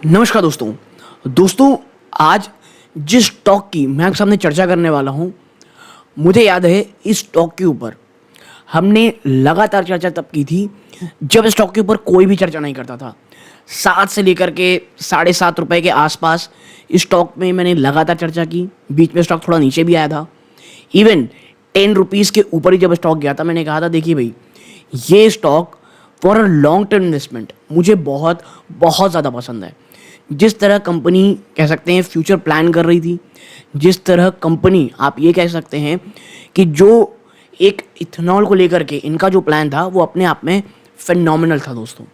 नमस्कार दोस्तों आज जिस स्टॉक की मैं आपके सामने चर्चा करने वाला हूं, मुझे याद है इस स्टॉक के ऊपर हमने लगातार चर्चा तब की थी जब स्टॉक के ऊपर कोई भी चर्चा नहीं करता था। 7 से लेकर के 7.5 रुपए के आसपास इस स्टॉक में मैंने लगातार चर्चा की। बीच में स्टॉक थोड़ा नीचे भी आया था, इवन 10 रुपीज़ के ऊपर ही जब स्टॉक गया था मैंने कहा था देखिए भाई, ये stock for a long term investment मुझे बहुत बहुत ज़्यादा पसंद है। जिस तरह कंपनी कह सकते हैं फ्यूचर प्लान कर रही थी, जिस तरह कंपनी आप ये कह सकते हैं कि जो एक इथेनॉल को लेकर के इनका जो प्लान था वो अपने आप में फिनोमिनल था दोस्तों,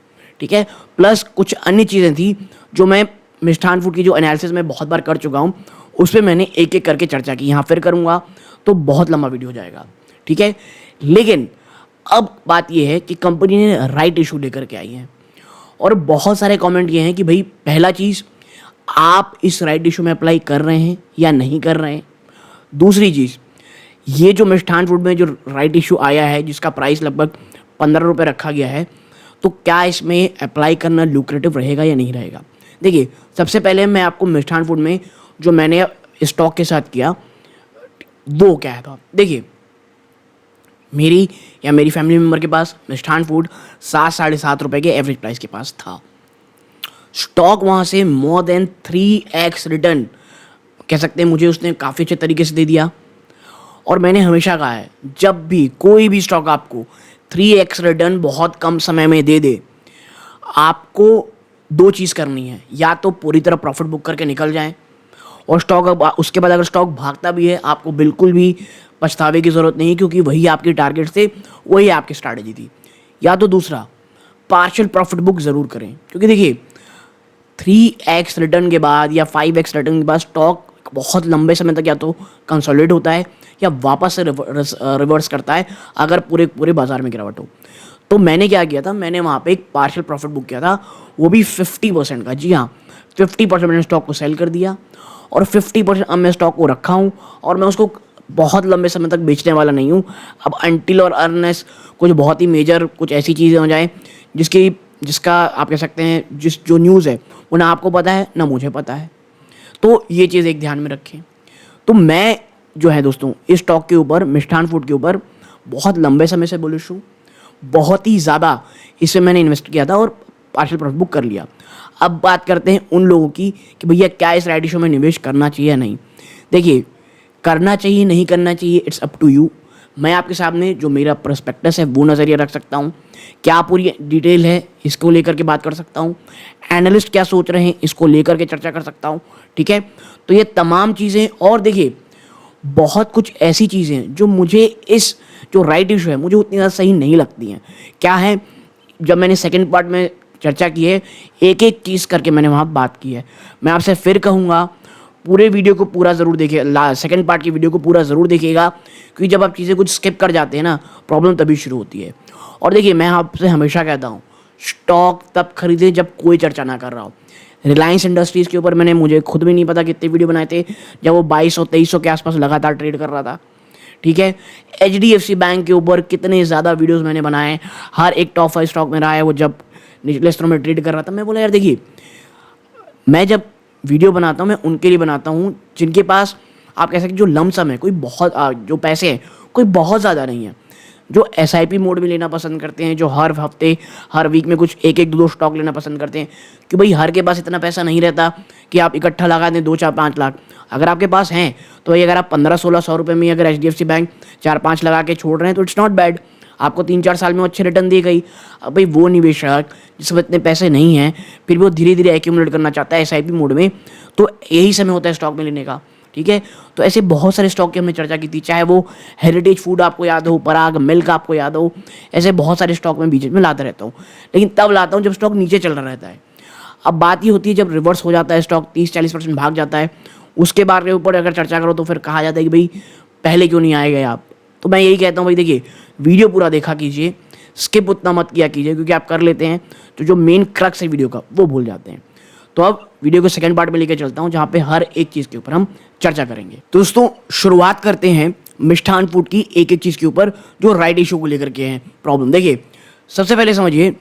ठीक है। प्लस कुछ अन्य चीज़ें थी जो मैं मिष्ठान फूड की जो एनालिसिस में बहुत बार कर चुका हूँ, उस पर मैंने एक एक करके चर्चा की। यहाँ फिर करूँगा तो बहुत लंबा वीडियो हो जाएगा, ठीक है। लेकिन अब बात यह है कि कंपनी ने राइट इशू लेकर के आई है और बहुत सारे कमेंट ये हैं कि भाई पहला चीज़, आप इस राइट इशू में अप्लाई कर रहे हैं या नहीं कर रहे हैं। दूसरी चीज़, ये जो मिष्ठान फूड में जो राइट इशू आया है जिसका प्राइस लगभग 15 रुपये रखा गया है, तो क्या इसमें अप्लाई करना लुक्रेटिव रहेगा या नहीं रहेगा। देखिए, सबसे पहले मैं आपको मिष्ठान फूड में जो मैंने स्टॉक के साथ किया वो क्या था। देखिए, मेरी फैमिली मेम्बर के पास मिष्ठान फूड 7-7.5 रुपए के एवरेज प्राइस के पास था। स्टॉक वहाँ से मोर देन 3x रिटर्न कह सकते हैं मुझे उसने काफ़ी अच्छे तरीके से दे दिया। और मैंने हमेशा कहा है, जब भी कोई भी स्टॉक आपको 3x रिटर्न बहुत कम समय में दे दे, आपको दो चीज़ करनी है, या तो पूरी तरह प्रॉफिट बुक करके निकल जाएं और स्टॉक उसके बाद अगर स्टॉक भागता भी है आपको बिल्कुल भी पछतावे की ज़रूरत नहीं, क्योंकि वही आपकी टारगेट थे, वही आपकी स्ट्रैटेजी थी। या तो दूसरा, पार्शियल प्रॉफिट बुक ज़रूर करें, क्योंकि देखिए 3x रिटर्न के बाद या 5x रिटर्न के बाद स्टॉक बहुत लंबे समय तक या तो कंसोलिडेट होता है या वापस से रिवर्स करता है अगर पूरे बाजार में गिरावट हो। तो मैंने क्या किया था, मैंने वहाँ पे एक पार्शियल प्रॉफिट बुक किया था, वो भी 50% का। जी हाँ, 50% मैंने स्टॉक को सेल कर दिया और 50% अब मैं स्टॉक को रखा हूँ और मैं उसको बहुत लंबे समय तक बेचने वाला नहीं हूँ। अब अनटिल और अनलेस कुछ बहुत ही मेजर कुछ ऐसी चीज़ें हो जाए जिसका आप कह सकते हैं जो न्यूज़ है वो ना आपको पता है ना मुझे पता है, तो ये चीज़ एक ध्यान में रखें। तो मैं जो है दोस्तों इस स्टॉक के ऊपर, मिष्ठान फूड के ऊपर बहुत लंबे समय से बुलिश हूँ। बहुत ही ज़्यादा इसमें मैंने इन्वेस्ट किया था और पार्शियल प्रॉफिट बुक कर लिया। अब बात करते हैं उन लोगों की कि भैया क्या इस राइट इशू में निवेश करना चाहिए या नहीं। देखिए, करना चाहिए नहीं करना चाहिए, इट्स अप टू यू। मैं आपके सामने जो मेरा प्रोस्पेक्टस है वो नज़रिया रख सकता हूँ, क्या पूरी डिटेल है इसको लेकर के बात कर सकता हूँ, एनालिस्ट क्या सोच रहे हैं इसको लेकर के चर्चा कर सकता हूँ, ठीक है। तो ये तमाम चीज़ें, और देखिए बहुत कुछ ऐसी चीज़ें जो मुझे इस जो राइट इशू है मुझे उतनी ज़्यादा सही नहीं लगती हैं। क्या है, जब मैंने सेकेंड पार्ट में चर्चा की है, एक एक चीज़ करके मैंने वहाँ बात की है। मैं आपसे फिर कहूँगा, पूरे वीडियो को पूरा ज़रूर देखिए, सेकंड पार्ट की वीडियो को पूरा ज़रूर देखिएगा, क्योंकि जब आप चीज़ें कुछ स्किप कर जाते हैं ना, प्रॉब्लम तभी शुरू होती है। और देखिए, मैं आपसे हमेशा कहता हूँ, स्टॉक तब खरीदें जब कोई चर्चा ना कर रहा हो। रिलायंस इंडस्ट्रीज़ के ऊपर मुझे खुद भी नहीं पता कितने वीडियो बनाए थे, जब वो 2200-2300 के आसपास लगातार ट्रेड कर रहा था, ठीक है। HDFC बैंक के ऊपर कितने ज़्यादा वीडियोज़ मैंने बनाए, हर एक टॉप 5 स्टॉक में रहा है वो जब निचले स्तरों में ट्रेड कर रहा था। मैं बोला यार देखिए, मैं जब वीडियो बनाता हूँ मैं उनके लिए बनाता हूँ जिनके पास आप कह सकते हैं जो लमसम है, कोई बहुत जो पैसे हैं कोई बहुत ज़्यादा नहीं है, जो SIP मोड में लेना पसंद करते हैं, जो हर हफ्ते हर वीक में कुछ एक दो स्टॉक लेना पसंद करते हैं। कि भाई हर के पास इतना पैसा नहीं रहता कि आप इकट्ठा लगा दें 2-4-5 लाख। अगर आपके पास हैं तो भाई, अगर आप 1500-1600 रुपये में अगर HDFC बैंक 4-5 लगा के छोड़ रहे हैं तो इट्स नॉट बैड, आपको 3-4 साल में अच्छे रिटर्न दी गई। अब भाई वो निवेशक जिसमें इतने पैसे नहीं हैं फिर भी वो धीरे धीरे एक्यूमुलेट करना चाहता है SIP मोड में, तो यही समय होता है स्टॉक में लेने का, ठीक है। तो ऐसे बहुत सारे स्टॉक की हमने चर्चा की थी, चाहे वो हेरिटेज फूड आपको याद हो, पराग मिल्क आपको याद हो, ऐसे बहुत सारे स्टॉक में बीच में लाता रहता हूँ, लेकिन तब लाता हूँ जब स्टॉक नीचे चल रहा रहता है। अब बात ये होती है जब रिवर्स हो जाता है, स्टॉक 30-40% भाग जाता है, उसके बारे ऊपर अगर चर्चा करो तो फिर कहा जाता है कि भाई पहले क्यों नहीं आए गए आप। तो मैं यही कहता हूँ भाई देखिए, वीडियो पूरा देखा कीजिए, स्किप उतना मत किया कीजिए, क्योंकि आप कर लेते हैं तो जो मेन क्रक्स है वीडियो का वो भूल जाते हैं। तो अब वीडियो को सेकंड पार्ट में लेकर चलता हूँ जहाँ पे हर एक चीज़ के ऊपर हम चर्चा करेंगे। दोस्तों, शुरुआत करते हैं मिष्ठान फूड की एक एक चीज़ के ऊपर जो राइट इशू को लेकर के हैं प्रॉब्लम। देखिए, सबसे पहले समझिए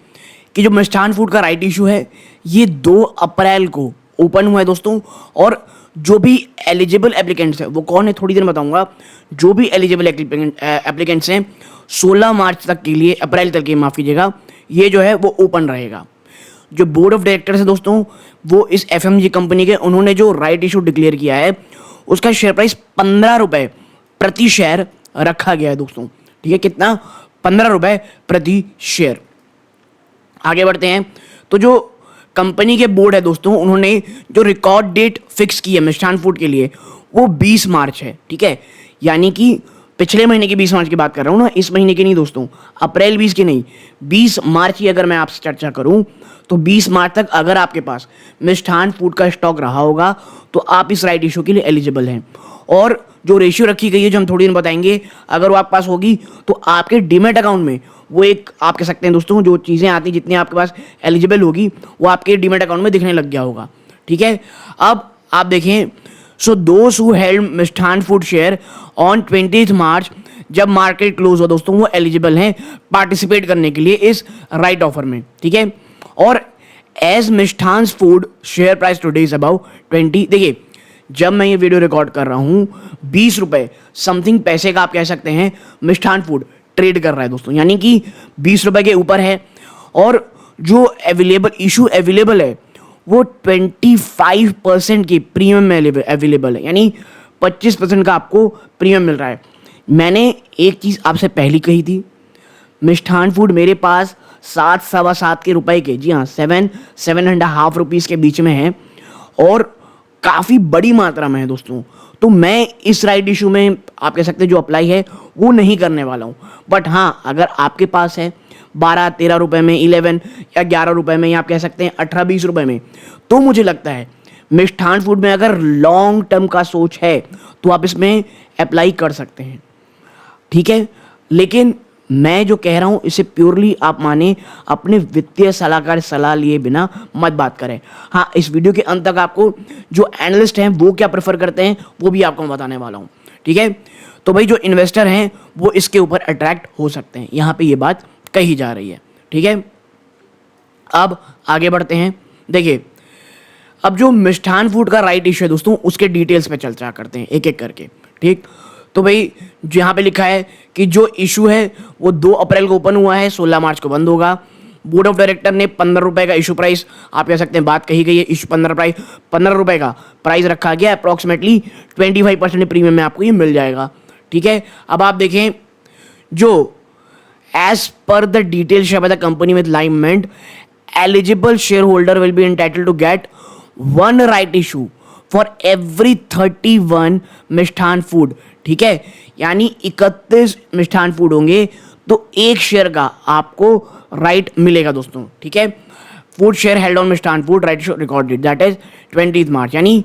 कि जो मिष्ठान फूड का राइट इशू है ये 2 अप्रैल को ओपन हुआ है दोस्तों। और जो भी एलिजिबल एप्लीकेंट्स हैं वो कौन है थोड़ी देर में बताऊंगा। जो भी एलिजिबल एप्लीकेंट्स हैं 16 मार्च तक के लिए, अप्रैल तक के माफ़ कीजिएगा, ये जो है वो ओपन रहेगा। जो बोर्ड ऑफ डायरेक्टर्स है दोस्तों वो इस एफएमजी कंपनी के, उन्होंने जो राइट इशू डिक्लेयर किया है उसका शेयर प्राइस 15 रुपये प्रति शेयर रखा गया है दोस्तों। ठीक है, कितना? 15 रुपये प्रति शेयर। आगे बढ़ते हैं तो जो कंपनी के बोर्ड है दोस्तों उन्होंने जो रिकॉर्ड डेट फिक्स की है मिष्ठान फूड के लिए वो 20 मार्च है। ठीक है, यानी कि पिछले महीने की 20 मार्च की बात कर रहा हूँ ना, इस महीने की नहीं दोस्तों, अप्रैल 20 की नहीं, 20 मार्च की अगर मैं आपसे चर्चा करूँ तो 20 मार्च तक अगर आपके पास मिष्ठान फूड का स्टॉक रहा होगा तो आप इस राइट इशू के लिए एलिजिबल हैं। और जो रेशियो रखी गई है जो हम थोड़ी देर बताएंगे, अगर वो आपके पास होगी तो आपके डीमैट अकाउंट में वो एक, आप कह सकते हैं दोस्तों, जो चीज़ें आती जितनी आपके पास एलिजिबल होगी वो आपके डीमैट अकाउंट में दिखने लग गया होगा। ठीक है, अब आप देखें, so those who held Mishthan food share on 20 मार्च, जब मार्केट क्लोज हो दोस्तों, वो एलिजिबल हैं पार्टिसिपेट करने के लिए इस राइट ऑफर में। ठीक है, और as Mishthan food share price today is about 20, देखिए जब मैं ये वीडियो रिकॉर्ड कर रहा हूँ 20 रुपये समथिंग पैसे का आप कह सकते हैं मिष्ठान फूड ट्रेड कर रहा है दोस्तों, यानी कि 20 रुपये के ऊपर है। और जो अवेलेबल है वो 25% की प्रीमियम में अवेलेबल है, यानी 25% का आपको प्रीमियम मिल रहा है। मैंने एक चीज़ आपसे पहले कही थी, मिष्ठान फूड मेरे पास 7 सवा 7 के रुपए के, जी हाँ 7.5 रुपीज़ के बीच में है और काफ़ी बड़ी मात्रा में है दोस्तों। तो मैं इस राइट इशू में आप कह सकते हैं जो अप्लाई है वो नहीं करने वाला हूँ। बट हाँ, अगर आपके पास है 12-13 रुपये में, 11 या 11 रुपये में, या आप कह सकते हैं 18-20 रुपये में, तो मुझे लगता है मिष्ठान फूड में अगर लॉन्ग टर्म का सोच है तो आप इसमें अप्लाई कर सकते हैं। ठीक है, लेकिन मैं जो कह रहा हूं इसे प्योरली आप माने अपने वित्तीय सलाहकार सलाह लिए बिना मत बात करें। हाँ, इस वीडियो के अंत तक आपको जो एनालिस्ट हैं वो क्या प्रेफर करते हैं वो भी आपको मैं बताने वाला हूं। ठीक है, तो भाई जो इन्वेस्टर हैं वो इसके ऊपर अट्रैक्ट हो सकते हैं, यहां पे ये बात कही जा रही है। ठीक है, अब आगे बढ़ते हैं। देखिए, अब जो मिष्ठान फूड का राइट इशू है दोस्तों उसके डिटेल्स पे चर्चा करते हैं एक एक करके। ठीक, तो भाई जो यहाँ पे लिखा है कि जो इशू है वो 2 अप्रैल को ओपन हुआ है, 16 मार्च को बंद होगा। बोर्ड ऑफ डायरेक्टर ने 15 रुपये का इशू प्राइस, आप कह सकते हैं बात कही गई है, इशू 15 रुपये का प्राइस रखा गया है। अप्रॉक्सीमेटली 25% प्रीमियम में आपको ये मिल जाएगा। ठीक है, अब आप देखें, जो as per the detail share by the company with alignment, eligible shareholder will be entitled to get 1 right issue for every 31 Mishthan food. ठीक है, यानी 31 मिष्ठान फूड होंगे तो 1 शेयर का आपको राइट मिलेगा दोस्तों। ठीक है, food share held on Mishtann food right issue record date that is 20 March, यानी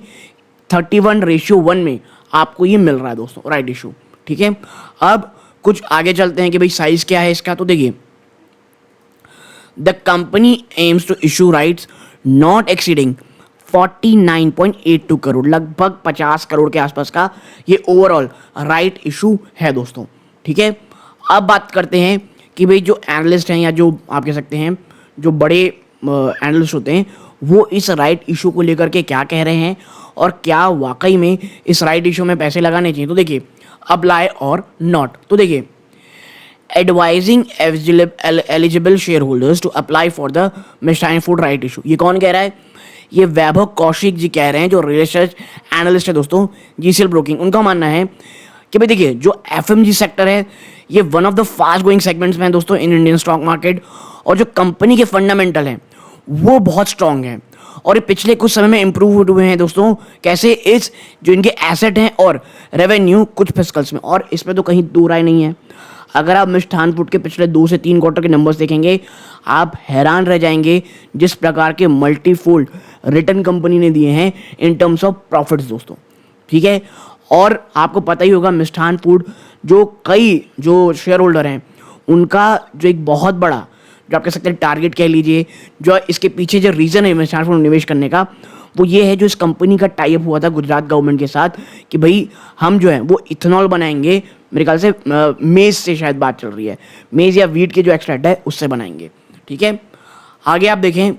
31:1 में आपको ये मिल रहा है दोस्तों राइट इशू। ठीक है, अब कुछ आगे चलते हैं कि भाई साइज क्या है इसका। तो देखिए, the company aims to issue rights not exceeding 49.82 crore, लगभग 50 करोड़ के आसपास का ये ओवरऑल राइट इशू है दोस्तों। ठीक है, अब बात करते हैं कि भाई जो एनालिस्ट हैं या जो आप कह सकते हैं जो बड़े एनालिस्ट होते हैं वो इस राइट इशू को लेकर के क्या कह रहे हैं और क्या वाकई में इस राइट इशू में पैसे लगाने चाहिए। तो देखिए, अप्लाई और नॉट, तो देखिए, advising eligible share holders to apply for the Mishtann food right issue, ये कौन कह रहा है? ये वैभव कौशिक जी कह रहे हैं, जो रिसर्च एनालिस्ट है दोस्तों जीसीएल ब्रोकिंग। उनका मानना है कि भाई देखिए, जो एफएमजी सेक्टर है ये one of the fast going segments में है दोस्तों इन इंडियन स्टॉक मार्केट, और जो कंपनी के फंडामेंटल हैं वो बहुत स्ट्रांग हैं और ये पिछले कुछ समय में इंप्रूव हुए हैं दोस्तों। कैसे? इस जो इनके एसेट हैं और रेवेन्यू कुछ फिस्कल्स में, और इसमें तो कहीं दो राय नहीं है। अगर आप मिष्ठान फूड के पिछले 2 से 3 क्वार्टर के नंबर्स देखेंगे आप हैरान रह जाएंगे जिस प्रकार के मल्टीफोल्ड रिटर्न कंपनी ने दिए हैं इन टर्म्स ऑफ प्रॉफिट्स दोस्तों। ठीक है, और आपको पता ही होगा मिष्ठान फूड जो कई जो शेयर होल्डर हैं उनका जो एक बहुत बड़ा जो आप कह सकते हैं टारगेट कह लीजिए, जो इसके पीछे जो रीज़न है मिष्ठान फूड निवेश करने का, वो ये है जो इस कंपनी का टाई अप हुआ था गुजरात गवर्नमेंट के साथ कि भाई हम जो है वो इथेनॉल बनाएंगे, मेरे ख्याल से मेज़ से शायद बात चल रही है, मेज़ या वीट के जो एक्सट्रैक्ट है उससे बनाएंगे। ठीक है, आगे आप देखें,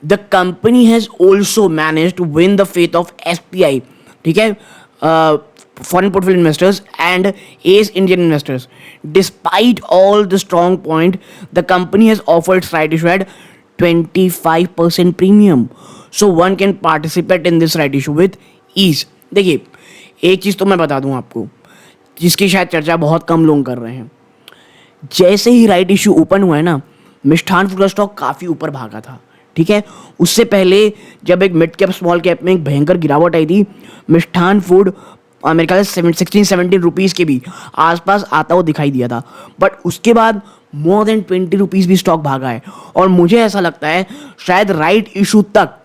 the company has also manage to win the faith of SPI, ठीक है, foreign portfolio investors and Ace Indian investors. Despite all the strong point, the company has offered right issue at 25% premium. So one can participate in this right issue with ease. देखिए, एक चीज़ तो मैं बता दूं आपको, जिसकी शायद चर्चा बहुत कम लोग कर रहे हैं। जैसे ही राइट इशू ओपन हुआ है ना, मिष्ठान फूड का स्टॉक काफ़ी ऊपर भागा था, ठीक है। उससे पहले जब एक मिड कैप स्मॉल कैप में एक भयंकर गिरावट आई थी, मिष्ठान फूड मेरे ख्याल से 16-17 रुपीज़ के भी आसपास आता हुआ दिखाई दिया था, बट उसके बाद मोर देन 20 रुपीज़ भी स्टॉक भागा है। और मुझे ऐसा लगता है शायद राइट इशू तक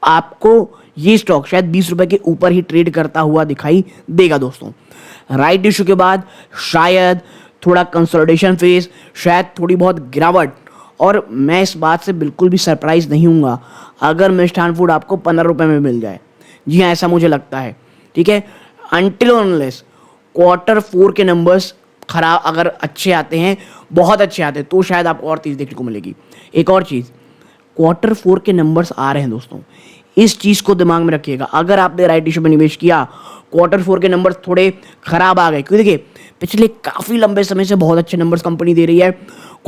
आपको ये स्टॉक शायद 20 रुपए के ऊपर ही ट्रेड करता हुआ दिखाई देगा दोस्तों। राइट इशू के बाद शायद थोड़ा कंसोलिडेशन फेज, शायद थोड़ी बहुत गिरावट, और मैं इस बात से बिल्कुल भी सरप्राइज नहीं हूँगा अगर मिष्ठान फूड आपको 15 रुपये में मिल जाए। जी हाँ, ऐसा मुझे लगता है, ठीक है। अनटिल अनलेस Q4 के नंबर्स खराब अगर अच्छे आते हैं, बहुत अच्छे आते हैं, तो शायद आपको और चीज़ देखने को मिलेगी। एक और चीज़, Q4 के नंबर्स आ रहे हैं दोस्तों, इस चीज़ को दिमाग में रखिएगा। अगर आपने राइट इशू में निवेश किया, Q4 के नंबर्स थोड़े खराब आ गए, क्योंकि देखिए पिछले काफ़ी लंबे समय से बहुत अच्छे नंबर्स कंपनी दे रही है।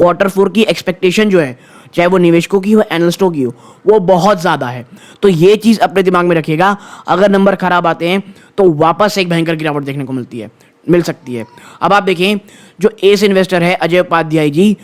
Q4 की एक्सपेक्टेशन जो है, चाहे वो निवेशकों की हो, एनालिस्टों की हो, वो बहुत ज़्यादा है। तो ये चीज़ अपने दिमाग में रखिएगा, अगर नंबर खराब आते हैं तो वापस एक भयंकर गिरावट देखने को मिल सकती है। अब आप देखें, जो एस इन्वेस्टर है Ajay Upadhyay ji,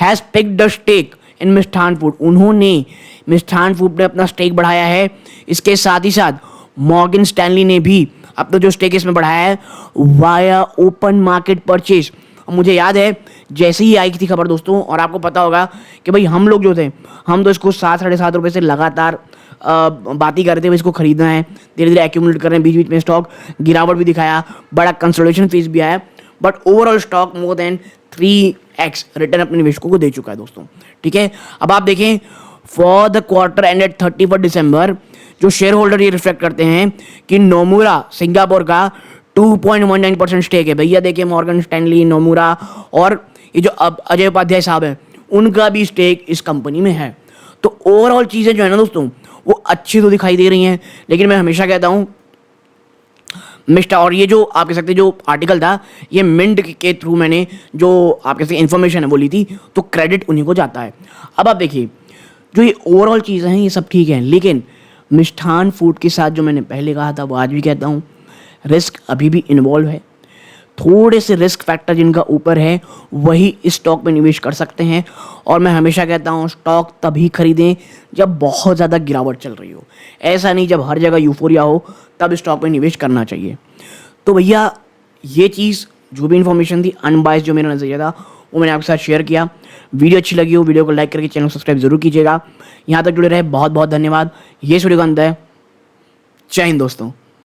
has picked the stake in Mishtann food. उन्होंने मिष्ठान फूड में अपना स्टेक बढ़ाया है। इसके साथ ही साथ मॉर्गन स्टैनली ने भी अपना जो स्टेक इसमें बढ़ाया है वाया ओपन मार्केट परचेज। मुझे याद है जैसे ही आई थी खबर दोस्तों, और आपको पता होगा कि भाई हम लोग जो थे, हम तो इसको 7-7.5 रुपये से लगातार बात ही करते हुए इसको खरीदना है, धीरे धीरे एक्यूमुलेट कर रहे हैं। बीच बीच में स्टॉक गिरावट भी दिखाया, बड़ा कंसोलिडेशन फेज भी आया, but overall stock more than 3x return अपने निवेशकों को दे चुका है दोस्तों, ठीक है। अब आप देखें, फॉर द क्वार्टर एंडेड 31 दिसंबर, जो शेयर होल्डर ये रिफ्लेक्ट करते हैं कि नोमुरा सिंगापुर का 2.19% स्टेक है। भैया देखिए, मॉर्गन स्टैनली, नोमुरा और ये जो अब अजय उपाध्याय साहब है, उनका भी स्टेक इस कंपनी में है। तो ओवरऑल चीज़ें जो है ना दोस्तों, वो अच्छी तो दिखाई दे रही हैं, लेकिन मैं हमेशा कहता हूँ मिस्टर, और ये जो आप कह सकते हैं जो आर्टिकल था, ये मिंट के थ्रू मैंने जो आप कह सकते इन्फॉर्मेशन है वो ली थी, तो क्रेडिट उन्हीं को जाता है। अब आप देखिए, जो ये ओवरऑल चीज़ें हैं ये सब ठीक है, लेकिन मिष्ठान फूड के साथ जो मैंने पहले कहा था वो आज भी कहता हूँ, रिस्क अभी भी इन्वॉल्व है। थोड़े से रिस्क फैक्टर जिनका ऊपर है वही इस स्टॉक में निवेश कर सकते हैं। और मैं हमेशा कहता हूँ स्टॉक तभी खरीदें जब बहुत ज़्यादा गिरावट चल रही हो, ऐसा नहीं जब हर जगह यूफोरिया हो तब स्टॉक में निवेश करना चाहिए। तो भैया ये चीज़ जो भी इन्फॉर्मेशन थी अनबाइस्ड जो मेरा नज़रिया था वो मैंने आपके साथ शेयर किया। वीडियो अच्छी लगी हो वीडियो को लाइक करके चैनल को सब्सक्राइब जरूर कीजिएगा। यहाँ तक जुड़े रहे बहुत बहुत धन्यवाद। ये वीडियो का अंत है। जय हिंद दोस्तों।